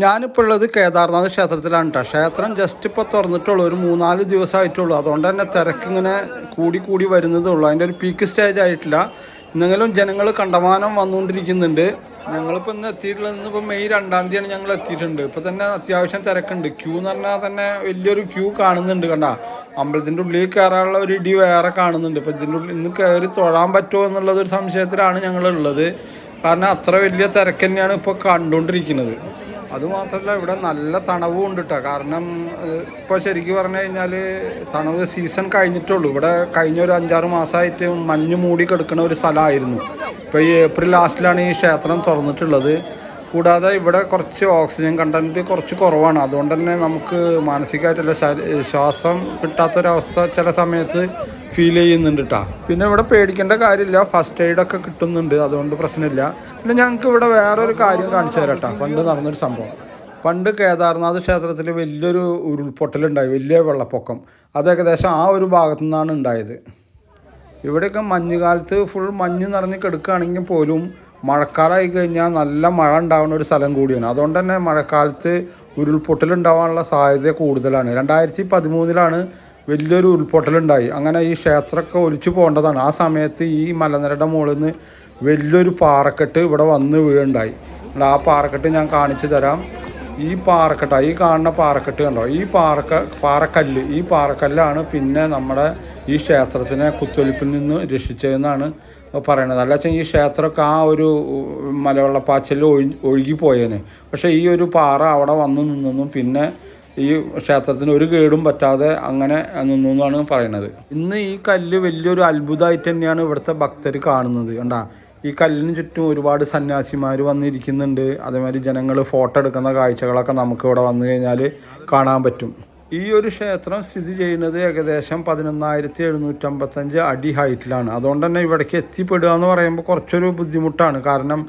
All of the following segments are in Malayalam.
ഞാനിപ്പോൾ ഉള്ളത് കേദാർനാഥ് ക്ഷേത്രത്തിലാണ് കേട്ടോ. ക്ഷേത്രം ജസ്റ്റ് ഇപ്പോൾ തുറന്നിട്ടുള്ളൂ, ഒരു 3-4 ദിവസമായിട്ടുള്ളൂ. അതുകൊണ്ട് തന്നെ തിരക്കിങ്ങനെ കൂടി വരുന്നതേ ഉള്ളൂ. അതിൻ്റെ ഒരു പീക്ക് സ്റ്റേജ് ആയിട്ടില്ല. എന്തെങ്കിലും ജനങ്ങൾ കണ്ടമാനം വന്നുകൊണ്ടിരിക്കുന്നുണ്ട്. ഞങ്ങളിപ്പോൾ ഇന്ന് എത്തിയിട്ടുള്ളത് ഇപ്പോൾ മെയ് 2-ാം തീയതിയാണ് ഞങ്ങൾ എത്തിയിട്ടുണ്ട്. ഇപ്പോൾ തന്നെ അത്യാവശ്യം തിരക്കുണ്ട്. ക്യൂ എന്ന് പറഞ്ഞാൽ തന്നെ വലിയൊരു ക്യൂ കാണുന്നുണ്ട്. കണ്ട, അമ്പലത്തിൻ്റെ ഉള്ളിൽ കയറാനുള്ള ഒരു ഇടി വേറെ കാണുന്നുണ്ട്. ഇപ്പോൾ ഇതിൻ്റെ ഉള്ളിൽ ഇന്ന് കയറി തൊഴാൻ പറ്റുമോ എന്നുള്ളതൊരു സംശയത്തിലാണ് ഞങ്ങളുള്ളത്. കാരണം അത്ര വലിയ തിരക്ക് തന്നെയാണ് ഇപ്പോൾ കണ്ടുകൊണ്ടിരിക്കുന്നത്. അതുമാത്രമല്ല, ഇവിടെ നല്ല തണവും ഉണ്ട് കേട്ടോ. കാരണം ഇപ്പോൾ ശരിക്കും പറഞ്ഞു കഴിഞ്ഞാൽ തണവ് സീസൺ കഴിഞ്ഞിട്ടുള്ളൂ. ഇവിടെ കഴിഞ്ഞ ഒരു 5-6 മാസമായിട്ട് മഞ്ഞ് മൂടി കിടക്കുന്ന ഒരു സ്ഥലമായിരുന്നു. ഇപ്പോൾ ഈ ഏപ്രിൽ ലാസ്റ്റിലാണ് ഈ ക്ഷേത്രം തുറന്നിട്ടുള്ളത്. കൂടാതെ ഇവിടെ കുറച്ച് ഓക്സിജൻ കണ്ടൻറ്റ് കുറച്ച് കുറവാണ്. അതുകൊണ്ട് തന്നെ നമുക്ക് മാനസികമായിട്ടുള്ള ശ്വാസം കിട്ടാത്തൊരവസ്ഥ ചില സമയത്ത് ഫീൽ ചെയ്യുന്നുണ്ട് കേട്ടോ. പിന്നെ ഇവിടെ പേടിക്കേണ്ട കാര്യമില്ല, ഫസ്റ്റ് എയ്ഡൊക്കെ കിട്ടുന്നുണ്ട്, അതുകൊണ്ട് പ്രശ്നമില്ല. പിന്നെ ഞങ്ങൾക്ക് ഇവിടെ വേറൊരു കാര്യം കാണിച്ചു തരാം കേട്ടോ. പണ്ട് നടന്നൊരു സംഭവം. പണ്ട് കേദാർനാഥ് ക്ഷേത്രത്തിൽ വലിയൊരു ഉരുൾപൊട്ടലുണ്ടായി, വലിയ വെള്ളപ്പൊക്കം. അത് ഏകദേശം ആ ഒരു ഭാഗത്തു നിന്നാണ് ഉണ്ടായത്. ഇവിടെയൊക്കെ മഞ്ഞുകാലത്ത് ഫുൾ മഞ്ഞ് നിറഞ്ഞ് കിടക്കുകയാണെങ്കിൽ പോലും മഴക്കാലമായി കഴിഞ്ഞാൽ നല്ല മഴ ഉണ്ടാകുന്ന ഒരു സ്ഥലം കൂടിയാണ്. അതുകൊണ്ട് തന്നെ മഴക്കാലത്ത് ഉരുൾപൊട്ടലുണ്ടാകാനുള്ള സാധ്യത കൂടുതലാണ്. 2013 വലിയൊരു ഉരുൾപൊട്ടലുണ്ടായി. അങ്ങനെ ഈ ക്ഷേത്രമൊക്കെ ഒലിച്ചു പോകേണ്ടതാണ്. ആ സമയത്ത് ഈ മലനിരയുടെ മുകളിൽ നിന്ന് വലിയൊരു പാറക്കെട്ട് ഇവിടെ വന്ന് വീഴുണ്ടായി. ആ പാറക്കെട്ട് ഞാൻ കാണിച്ചു തരാം. ഈ പാറക്കെട്ടാണ്, ഈ കാണുന്ന പാറക്കെട്ട് കണ്ടോ, ഈ പാറക്കല്ല്, ഈ പാറക്കല്ലാണ് പിന്നെ നമ്മുടെ ഈ ക്ഷേത്രത്തിനെ കുത്തൊലിപ്പിൽ നിന്ന് രക്ഷിച്ചതെന്നാണ് പറയണത്. അല്ല വെച്ചാൽ ഈ ക്ഷേത്രമൊക്കെ ആ ഒരു മലവെള്ളപ്പാച്ചിൽ ഒഴുകിപ്പോയേനെ. പക്ഷേ ഈ ഒരു പാറ അവിടെ വന്ന് നിന്നു, പിന്നെ ഈ ക്ഷേത്രത്തിന് ഒരു കേടും പറ്റാതെ അങ്ങനെ നിന്നു എന്നാണ് പറയുന്നത്. ഇന്ന് ഈ കല്ല് വലിയൊരു അത്ഭുതമായിട്ട് തന്നെയാണ് ഇവിടുത്തെ ഭക്തർ കാണുന്നത്. കണ്ടാ, ഈ കല്ലിന് ചുറ്റും ഒരുപാട് സന്യാസിമാർ വന്നിരിക്കുന്നുണ്ട്. അതേമാതിരി ജനങ്ങൾ ഫോട്ടോ എടുക്കുന്ന കാഴ്ചകളൊക്കെ നമുക്ക് ഇവിടെ വന്നു കഴിഞ്ഞാൽ കാണാൻ പറ്റും. ഈ ഒരു ക്ഷേത്രം സ്ഥിതി ചെയ്യുന്നത് ഏകദേശം 11,755 അടി ഹൈറ്റിലാണ്. അതുകൊണ്ട് തന്നെ ഇവിടേക്ക് എത്തിപ്പെടുക എന്ന് പറയുമ്പോൾ കുറച്ചൊരു ബുദ്ധിമുട്ടാണ്. കാരണം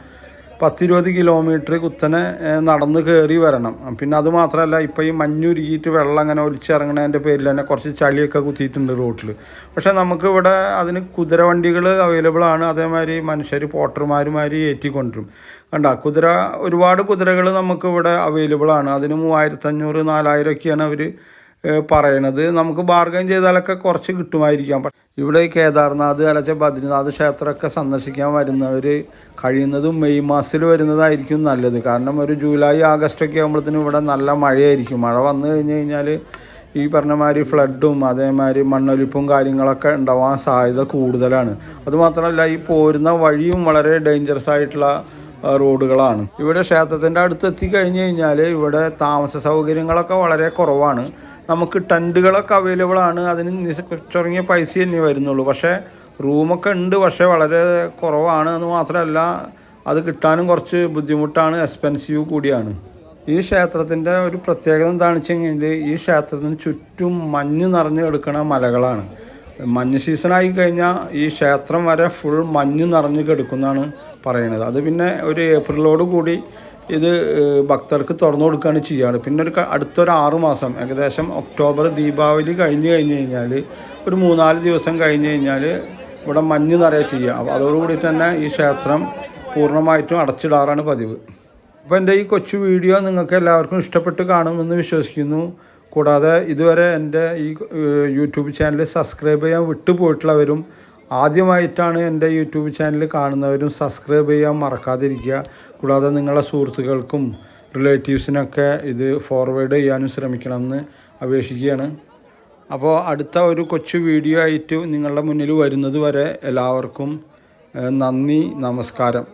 10-20 കിലോമീറ്റർ കുത്തനെ നടന്ന് കയറി വരണം. പിന്നെ അതുമാത്രമല്ല, ഇപ്പോൾ ഈ മഞ്ഞുരുകിയിട്ട് വെള്ളം അങ്ങനെ ഒലിച്ചിറങ്ങണതിൻ്റെ പേരിൽ തന്നെ കുറച്ച് ചളിയൊക്കെ കുത്തിയിട്ടുണ്ട് റോട്ടിൽ. പക്ഷേ നമുക്കിവിടെ അതിന് കുതിര വണ്ടികൾ അവൈലബിൾ ആണ്. അതേമാതിരി മനുഷ്യർ പോട്ടർമാരുമാരി ഏറ്റിക്കൊണ്ടിരും. കണ്ട, ഒരുപാട് കുതിരകൾ നമുക്കിവിടെ അവൈലബിൾ ആണ്. അതിന് 3500-4000 ഒക്കെയാണ് അവർ പറയണത്. നമുക്ക് ബാർഗൈൻ ചെയ്താലൊക്കെ കുറച്ച് കിട്ടുമായിരിക്കാം. ഇവിടെ ഈ കേദാർനാഥ് അല്ലെങ്കിൽ ബദ്രിനാഥ് ക്ഷേത്രമൊക്കെ സന്ദർശിക്കാൻ വരുന്നവർ കഴിയുന്നതും മെയ് മാസത്തിൽ വരുന്നതായിരിക്കും നല്ലത്. കാരണം ഒരു ജൂലൈ ആഗസ്റ്റൊക്കെ ആകുമ്പോഴത്തേനും ഇവിടെ നല്ല മഴയായിരിക്കും. മഴ വന്നു കഴിഞ്ഞാൽ ഈ പറഞ്ഞമാതിരി ഫ്ലഡും അതേമാതിരി മണ്ണൊലിപ്പും കാര്യങ്ങളൊക്കെ ഉണ്ടാവാൻ സാധ്യത കൂടുതലാണ്. അതുമാത്രമല്ല, ഈ പോരുന്ന വഴിയും വളരെ ഡേഞ്ചറസ് ആയിട്ടുള്ള റോഡുകളാണ്. ഇവിടെ ക്ഷേത്രത്തിൻ്റെ അടുത്ത് എത്തിക്കഴിഞ്ഞ് കഴിഞ്ഞാൽ ഇവിടെ താമസ സൗകര്യങ്ങളൊക്കെ വളരെ കുറവാണ്. നമുക്ക് ടെൻറ്റുകളൊക്കെ അവൈലബിൾ ആണ്. അതിന് ചുരുങ്ങിയ പൈസ തന്നെ വരുന്നുള്ളൂ. പക്ഷേ റൂമൊക്കെ ഉണ്ട്, പക്ഷേ വളരെ കുറവാണ്. എന്ന് മാത്രമല്ല, അത് കിട്ടാനും കുറച്ച് ബുദ്ധിമുട്ടാണ്, എക്സ്പെൻസീവ് കൂടിയാണ്. ഈ ക്ഷേത്രത്തിൻ്റെ ഒരു പ്രത്യേകത എന്താണെന്ന് വെച്ച് കഴിഞ്ഞാൽ ഈ ക്ഷേത്രത്തിന് ചുറ്റും മഞ്ഞ് നിറഞ്ഞു കിടക്കുന്ന മലകളാണ്. മഞ്ഞ് സീസണായി കഴിഞ്ഞാൽ ഈ ക്ഷേത്രം വരെ ഫുൾ മഞ്ഞ് നിറഞ്ഞു കിടക്കുന്നതാണ് പറയണത്. അത് പിന്നെ ഒരു ഏപ്രിലോട് കൂടി ഇത് ഭക്തർക്ക് തുറന്നു കൊടുക്കുകയാണ് ചെയ്യുകയാണ്. പിന്നെ അടുത്തൊരു 6 മാസം, ഏകദേശം ഒക്ടോബർ ദീപാവലി കഴിഞ്ഞ് കഴിഞ്ഞാൽ ഒരു 3-4 ദിവസം കഴിഞ്ഞ് കഴിഞ്ഞാൽ ഇവിടെ മഞ്ഞ് നിറയെ ചെയ്യുക. അപ്പോൾ അതോടുകൂടി തന്നെ ഈ ക്ഷേത്രം പൂർണ്ണമായിട്ടും അടച്ചിടാറാണ് പതിവ്. അപ്പോൾ എൻ്റെ ഈ കൊച്ചു വീഡിയോ നിങ്ങൾക്ക് എല്ലാവർക്കും ഇഷ്ടപ്പെട്ട് കാണുമെന്ന് വിശ്വസിക്കുന്നു. കൂടാതെ ഇതുവരെ എൻ്റെ ഈ യൂട്യൂബ് ചാനൽ സബ്സ്ക്രൈബ് ചെയ്യാൻ വിട്ടുപോയിട്ടുള്ളവരും ആദ്യമായിട്ടാണ് എൻ്റെ യൂട്യൂബ് ചാനൽ കാണുന്നവരും സബ്സ്ക്രൈബ് ചെയ്യാൻ മറക്കാതിരിക്കുക. കൂടാതെ നിങ്ങളുടെ സുഹൃത്തുക്കൾക്കും റിലേറ്റീവ്സിനൊക്കെ ഇത് ഫോർവേഡ് ചെയ്യാനും ശ്രമിക്കണമെന്ന് അപേക്ഷിക്കുകയാണ്. അപ്പോൾ അടുത്ത ഒരു കൊച്ചു വീഡിയോ ആയിട്ട് നിങ്ങളുടെ മുന്നിൽ വരുന്നത് വരെ എല്ലാവർക്കും നന്ദി, നമസ്കാരം.